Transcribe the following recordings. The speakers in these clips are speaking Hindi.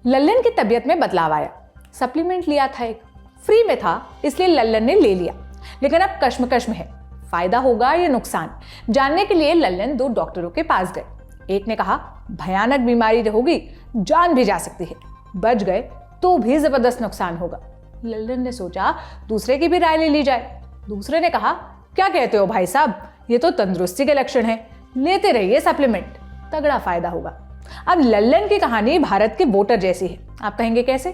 लल्लन की तबीयत में बदलाव आया। सप्लीमेंट लिया था, एक फ्री में था, इसलिए लल्लन ने ले लिया। लेकिन अब कश्मकश में है, फायदा होगा या नुकसान, जानने के लिए लल्लन 2 डॉक्टरों के पास गए। एक ने कहा भयानक बीमारी होगी, जान भी जा सकती है, बच गए तो भी जबरदस्त नुकसान होगा। लल्लन ने सोचा दूसरे की भी राय ले ली जाए। दूसरे ने कहा क्या कहते हो भाई साहब, ये तो तंदुरुस्ती के लक्षण हैं, लेते रहिए सप्लीमेंट, तगड़ा फायदा होगा। अब लल्लन की कहानी भारत के वोटर जैसी है। आप कहेंगे कैसे?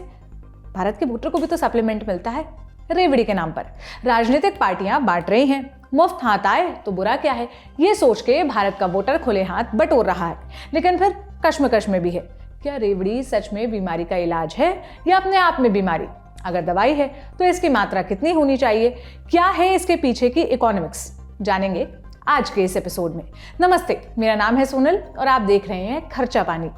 भारत के वोटर को भी तो सप्लीमेंट मिलता है, रेवड़ी के नाम पर। राजनीतिक पार्टियां बांट रही हैं, मुफ्त हाथ आए तो बुरा क्या है, ये सोच के भारत का वोटर खुले हाथ बटोर रहा है। लेकिन फिर कश्मकश में भी है, क्या रेवड़ी सच में बीमारी का इलाज है या अपने आप में बीमारी? अगर दवाई है तो इसकी मात्रा कितनी होनी चाहिए? क्या है इसके पीछे की इकोनॉमिक्स? जानेंगे आज के इस एपिसोड में। नमस्ते, मेरा नाम है सोनल और आप देख रहे हैं खर्चा पानी।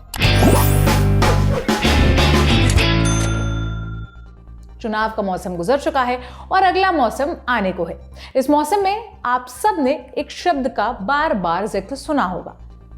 चुनाव का मौसम गुजर चुका है और अगला मौसम आने को है। इस मौसम में आप सब ने एक शब्द का बार बार जिक्र सुना होगा,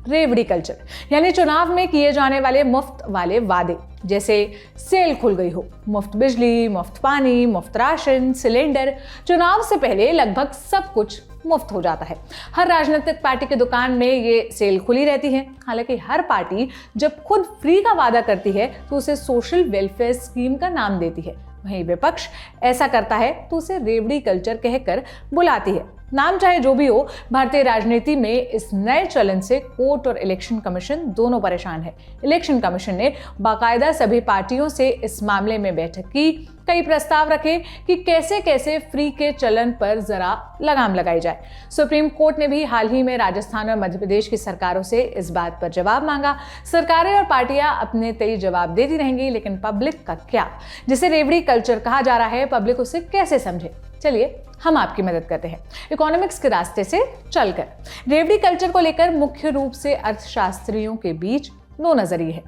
रेवड़ी कल्चर। यानी चुनाव में किए जाने वाले मुफ्त वाले वादे, जैसे सेल खुल गई हो, मुफ्त बिजली, मुफ्त पानी, मुफ्त राशन, सिलेंडर। चुनाव से पहले लगभग सब कुछ मुफ्त हो जाता है। हर राजनीतिक पार्टी की दुकान में ये सेल खुली रहती है। हालांकि हर पार्टी जब खुद फ्री का वादा करती है तो उसे सोशल वेलफेयर स्कीम का नाम देती है। वहीं विपक्ष ऐसा करता है तो उसे रेवड़ी कल्चर कहकर बुलाती है। नाम चाहे जो भी हो, भारतीय राजनीति में इस नए चलन से कोर्ट और इलेक्शन कमीशन दोनों परेशान है। इलेक्शन कमीशन ने बाकायदा सभी पार्टियों से इस मामले में बैठक की, कई प्रस्ताव रखे कि कैसे कैसे फ्री के चलन पर जरा लगाम लगाई जाए। सुप्रीम कोर्ट ने भी हाल ही में राजस्थान और मध्य प्रदेश की सरकारों से इस बात पर जवाब मांगा। सरकारें और पार्टियां अपने तय जवाब देती रहेंगी, लेकिन पब्लिक का क्या? जिसे रेवड़ी कल्चर कहा जा रहा है, पब्लिक उसे कैसे समझे? चलिए हम आपकी मदद करते हैं इकोनॉमिक्स के रास्ते से चलकर। रेवड़ी कल्चर को लेकर मुख्य रूप से अर्थशास्त्रियों के बीच 2 नजरिए हैं।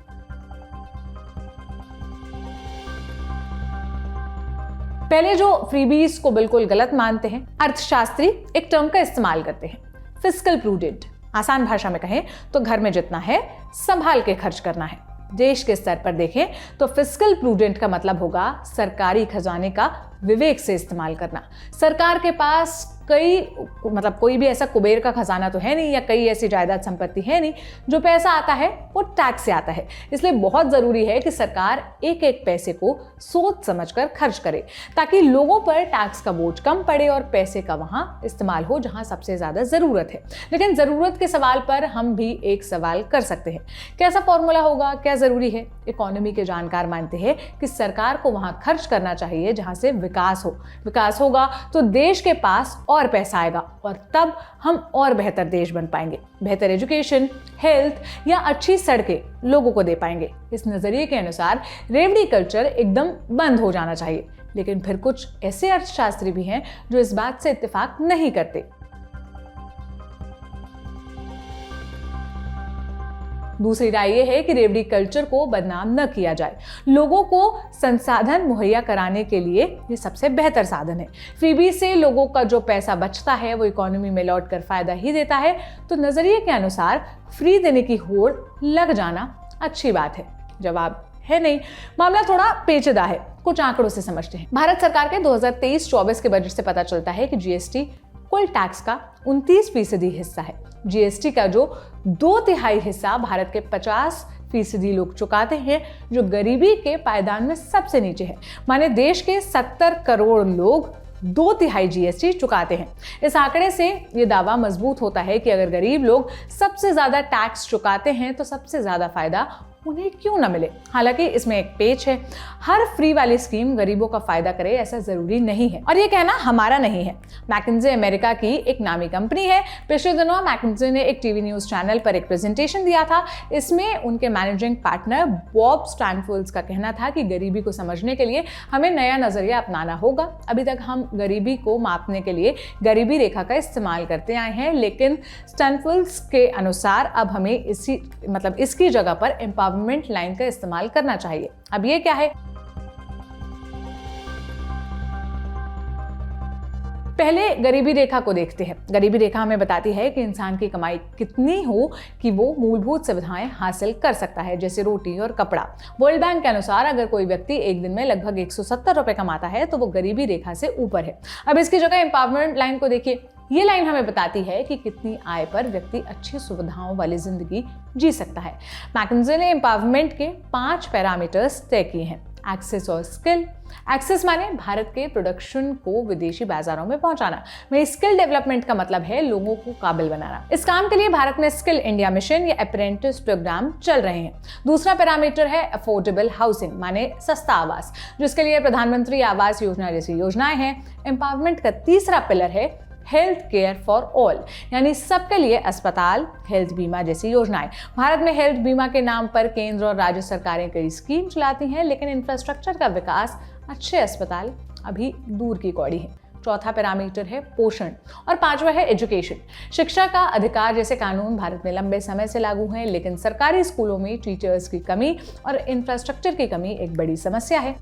पहले जो फ्रीबीज को बिल्कुल गलत मानते हैं, अर्थशास्त्री एक टर्म का इस्तेमाल करते हैं, फिस्कल प्रूडेंट। आसान भाषा में कहें तो घर में जितना है संभाल के खर्च करना है। देश के स्तर पर देखें तो फिस्कल प्रूडेंट का मतलब होगा सरकारी खजाने का विवेक से इस्तेमाल करना। सरकार के पास कोई भी ऐसा कुबेर का खजाना तो है नहीं, या कई ऐसी जायदाद संपत्ति है नहीं। जो पैसा आता है वो टैक्स से आता है। इसलिए बहुत जरूरी है कि सरकार एक एक पैसे को सोच समझकर खर्च करे, ताकि लोगों पर टैक्स का बोझ कम पड़े और पैसे का वहां इस्तेमाल हो जहां सबसे ज्यादा जरूरत है। लेकिन जरूरत के सवाल पर हम भी एक सवाल कर सकते हैं, कैसा फॉर्मूला होगा, क्या जरूरी है? इकोनॉमी के जानकार मानते हैं कि सरकार को वहां खर्च करना चाहिए जहां से विकास हो। विकास होगा तो देश के पास और पैसा आएगा और तब हम और बेहतर देश बन पाएंगे। बेहतर एजुकेशन, हेल्थ या अच्छी सड़कें लोगों को दे पाएंगे। इस नजरिए के अनुसार रेवड़ी कल्चर एकदम बंद हो जाना चाहिए। लेकिन फिर कुछ ऐसे अर्थशास्त्री भी हैं जो इस बात से इत्तेफाक नहीं करते। दूसरी राय यह है कि रेवड़ी कल्चर को बदनाम न किया जाए। लोगों को संसाधन मुहैया कराने के लिए ये सबसे बेहतर साधन है। फ्रीबी से लोगों का जो पैसा बचता है वो इकोनॉमी में लौट कर फायदा ही देता है। तो नजरिए के अनुसार फ्री देने की होड़ लग जाना अच्छी बात है। जवाब है नहीं। मामला थोड़ा पेचीदा है, कुछ आंकड़ों से समझते हैं। भारत सरकार के 2023-24 के बजट से पता चलता है कि जीएसटी कुल टैक्स का 29% हिस्सा है। जीएसटी का जो 2/3 हिस्सा भारत के 50% लोग चुकाते हैं, जो गरीबी के पायदान में सबसे नीचे है। माने देश के 70 करोड़ लोग 2/3 जीएसटी चुकाते हैं। इस आंकड़े से यह दावा मजबूत होता है कि अगर गरीब लोग सबसे ज्यादा टैक्स चुकाते हैं तो सबसे ज्यादा फायदा उन्हें क्यों ना मिले। हालांकि इसमें एक पेच है, हर फ्री वाली स्कीम गरीबों का फायदा करे ऐसा जरूरी नहीं है। और ये कहना हमारा नहीं है। मैकिन्से अमेरिका की एक नामी कंपनी है। पिछले दिनों मैकिन्से ने एक टीवी न्यूज चैनल पर एक प्रेजेंटेशन दिया था। इसमें उनके मैनेजिंग पार्टनर बॉब स्टैनफोर्ड का कहना था कि गरीबी को समझने के लिए हमें नया नजरिया अपनाना होगा। अभी तक हम गरीबी को मापने के लिए गरीबी रेखा का इस्तेमाल करते आए हैं, लेकिन स्टैनफोर्ड के अनुसार अब हमें इसकी जगह पर एम्पावरमेंट लाइन का इस्तेमाल करना चाहिए। अब ये क्या है? पहले गरीबी रेखा को देखते हैं। गरीबी रेखा हमें बताती है कि इंसान की कमाई कितनी हो कि वो मूलभूत सुविधाएं हासिल कर सकता है, जैसे रोटी और कपड़ा। वर्ल्ड बैंक के अनुसार अगर कोई व्यक्ति एक दिन में लगभग 170 रुपए कमाता है तो वो गरीबी रेखा से ऊपर है। अब इसकी जगह एम्पावरमेंट लाइन को देखिए। ये लाइन हमें बताती है कि कितनी आय पर व्यक्ति अच्छी सुविधाओं वाली जिंदगी जी सकता है। मैकिन्से ने एम्पावरमेंट के 5 पैरामीटर्स तय किए हैं। एक्सेस और स्किल। एक्सेस माने भारत के प्रोडक्शन को विदेशी बाजारों में पहुंचाना। वहीं स्किल डेवलपमेंट का मतलब है लोगों को काबिल बनाना। इस काम के लिए भारत में स्किल इंडिया मिशन या अप्रेंटिस प्रोग्राम चल रहे हैं। दूसरा पैरामीटर है अफोर्डेबल हाउसिंग, माने सस्ता आवास, जिसके लिए प्रधानमंत्री आवास योजना जैसी योजनाएं हैं। एम्पावरमेंट का तीसरा पिलर है हेल्थ केयर फॉर ऑल, यानी सबके लिए अस्पताल, हेल्थ बीमा जैसी योजनाएं। भारत में हेल्थ बीमा के नाम पर केंद्र और राज्य सरकारें कई स्कीम चलाती हैं, लेकिन इंफ्रास्ट्रक्चर का विकास, अच्छे अस्पताल अभी दूर की कौड़ी है। चौथा पैरामीटर है पोषण और पांचवा है एजुकेशन। शिक्षा का अधिकार जैसे कानून भारत में लंबे समय से लागू हैं, लेकिन सरकारी स्कूलों में टीचर्स की कमी और इंफ्रास्ट्रक्चर की कमी एक बड़ी समस्या है।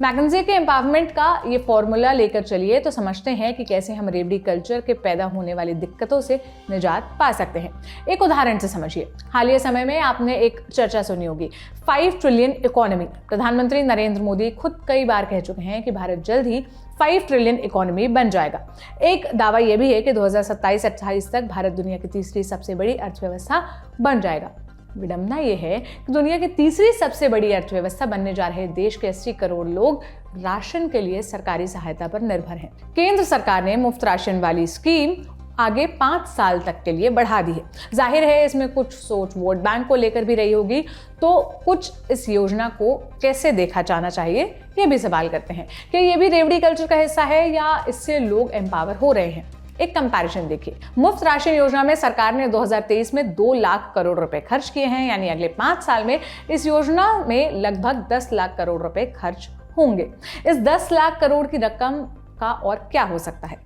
मैकिन्से के एम्पावरमेंट का ये फॉर्मूला लेकर चलिए तो समझते हैं कि कैसे हम रेवड़ी कल्चर के पैदा होने वाली दिक्कतों से निजात पा सकते हैं। एक उदाहरण से समझिए। हालिया समय में आपने एक चर्चा सुनी होगी, 5 ट्रिलियन इकोनॉमी। प्रधानमंत्री नरेंद्र मोदी खुद कई बार कह चुके हैं कि भारत जल्द ही 5 ट्रिलियन इकोनॉमी बन जाएगा। एक दावा यह भी है कि 2027-28 तक भारत दुनिया की तीसरी सबसे बड़ी अर्थव्यवस्था बन जाएगा। विडंबना यह है कि दुनिया की तीसरी सबसे बड़ी अर्थव्यवस्था बनने जा रहे देश के 80 करोड़ लोग राशन के लिए सरकारी सहायता पर निर्भर हैं। केंद्र सरकार ने मुफ्त राशन वाली स्कीम आगे 5 साल तक के लिए बढ़ा दी है। जाहिर है इसमें कुछ सोच वोट बैंक को लेकर भी रही होगी, तो कुछ इस योजना को कैसे देखा जाना चाहिए ये भी सवाल करते हैं कि ये भी रेवड़ी कल्चर का हिस्सा है या इससे लोग एम्पावर हो रहे हैं। एक कंपैरिजन देखिए। मुफ्त राशन योजना में सरकार ने 2023 में 2 लाख करोड़ रुपए खर्च किए हैं, यानी अगले 5 साल में इस योजना में लगभग 10 लाख करोड़ रुपए खर्च होंगे। इस 10 लाख करोड़ की रकम का और क्या हो सकता है?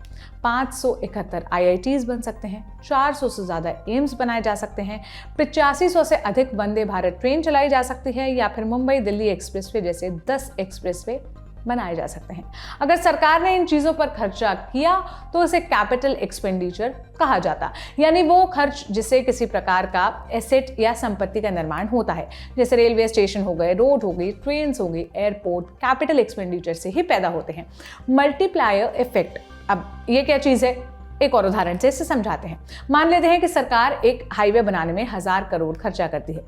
571 IITs बन सकते हैं, 400 से ज्यादा एम्स बनाए जा सकते हैं, 8500 से अधिक वंदे भारत ट्रेन चलाई जा सकती है, या फिर मुंबई दिल्ली एक्सप्रेसवे जैसे 10 एक्सप्रेसवे बनाए जा सकते हैं। अगर सरकार ने इन चीजों पर खर्चा किया तो उसे कैपिटल एक्सपेंडिचर कहा जाता, यानी वो खर्च जिससे किसी प्रकार का एसेट या संपत्ति का निर्माण होता है, जैसे रेलवे स्टेशन हो गए, रोड हो गई, ट्रेन हो गई, एयरपोर्ट, कैपिटल एक्सपेंडिचर से ही पैदा होते हैं। मल्टीप्लायर इफेक्ट, अब ये क्या चीज है? एक और उदाहरण से इसे समझाते हैं। मान लेते हैं कि सरकार एक हाईवे बनाने में 1000 करोड़ खर्चा करती है।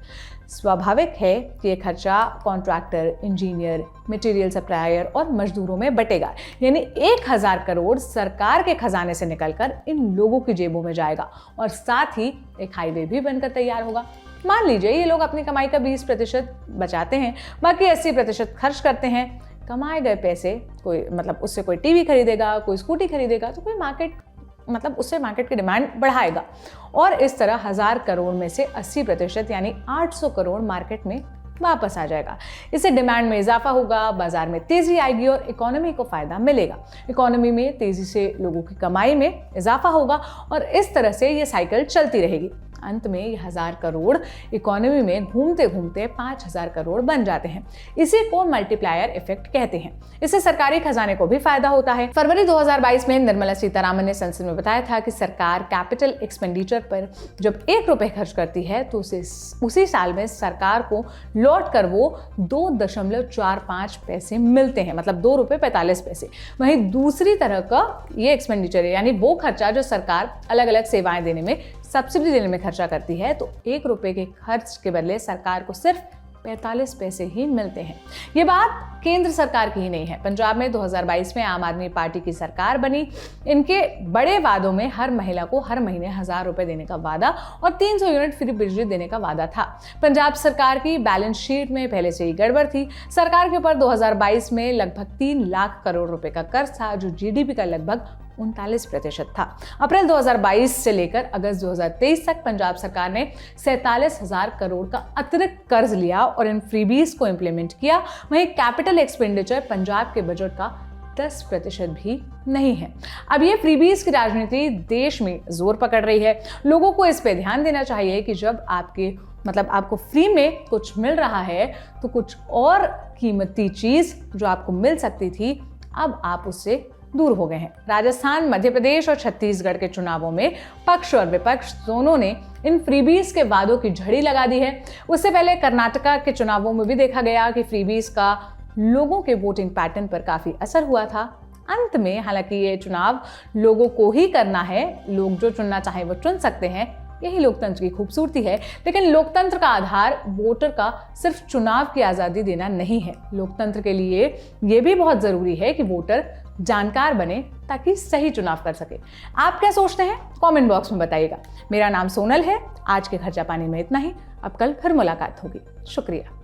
स्वाभाविक है कि यह खर्चा कॉन्ट्रैक्टर, इंजीनियर, मटेरियल सप्लायर और मजदूरों में बटेगा, यानी 1000 करोड़ सरकार के खजाने से निकलकर इन लोगों की जेबों में जाएगा और साथ ही एक हाईवे भी बनकर तैयार होगा। मान लीजिए ये लोग अपनी कमाई का 20% बचाते हैं, बाकी 80% खर्च करते हैं। कमाए गए पैसे कोई उससे कोई टीवी खरीदेगा, कोई स्कूटी खरीदेगा, तो कोई उससे मार्केट की डिमांड बढ़ाएगा और इस तरह 1000 करोड़ में से 80% यानी 800 करोड़ मार्केट में वापस आ जाएगा। इससे डिमांड में इजाफा होगा, बाजार में तेजी आएगी और इकोनॉमी को फायदा मिलेगा। इकोनॉमी में तेजी से लोगों की कमाई में इजाफा होगा और इस तरह से ये साइकिल चलती रहेगी। अंत में ये 1000 करोड़ इकोनॉमी में घूमते घूमते 5000 करोड़ बन जाते हैं। इसी को मल्टीप्लायर इफेक्ट कहते हैं। इससे सरकारी खजाने को भी फायदा होता है। फरवरी 2022 में निर्मला सीतारामन ने संसद में बताया था कि सरकार कैपिटल एक्सपेंडिचर पर जब 1 रुपए खर्च करती है तो उसी साल में सरकार को लौट कर वो 2.45 पैसे मिलते हैं, मतलब 2 रुपए 45 पैसे। वहीं दूसरी तरह का ये एक्सपेंडिचर है, यानी वो खर्चा जो सरकार अलग अलग सेवाएं देने में, सब्सिडी देने में खर्चा करती है, तो 1 रुपए के खर्च के बदले सरकार को सिर्फ 45 पैसे ही मिलते हैं। ये बात केंद्र सरकार की ही नहीं है। पंजाब में 2022 में आम आदमी पार्टी की सरकार बनी। इनके बड़े वादों में हर महिला को हर महीने 1000 रुपए देने का वादा और 300 यूनिट फ्री बिजली देने का वादा था। पंजाब सरकार की बैलेंस शीट में पहले से ही गड़बड़ थी। सरकार के ऊपर 2022 में लगभग 3 लाख करोड़ रुपए का कर्ज था, जो जीडीपी का लगभग 39% था। अप्रैल 2022 से लेकर अगस्त 2023 तक पंजाब सरकार ने 47,000 करोड़ का अतिरिक्त कर्ज लिया और इन फ्रीबीज को इंप्लीमेंट किया। वहीं कैपिटल एक्सपेंडिचर पंजाब के बजट का 10% भी नहीं है। अब ये फ्रीबीज की राजनीति देश में जोर पकड़ रही है। लोगों को इस पे ध्यान देना चाहिए कि जब आपके मतलब आपको फ्री में कुछ मिल रहा है, तो कुछ और कीमती चीज जो आपको मिल सकती थी, अब आप उससे दूर हो गए हैं। राजस्थान, मध्य प्रदेश और छत्तीसगढ़ के चुनावों में पक्ष और विपक्ष दोनों ने इन फ्रीबीज के वादों की झड़ी लगा दी है। उससे पहले कर्नाटका के चुनावों में भी देखा गया कि फ्रीबीज का लोगों के वोटिंग पैटर्न पर काफी असर हुआ था। अंत में हालांकि ये चुनाव लोगों को ही करना है, लोग जो चुनना चाहे वो चुन सकते हैं, यही लोकतंत्र की खूबसूरती है। लेकिन लोकतंत्र का आधार वोटर का सिर्फ चुनाव की आज़ादी देना नहीं है। लोकतंत्र के लिए ये भी बहुत ज़रूरी है कि वोटर जानकार बने ताकि सही चुनाव कर सके। आप क्या सोचते हैं? कमेंट बॉक्स में बताइएगा। मेरा नाम सोनल है। आज के खर्चा पानी में इतना ही। अब कल फिर मुलाकात होगी। शुक्रिया।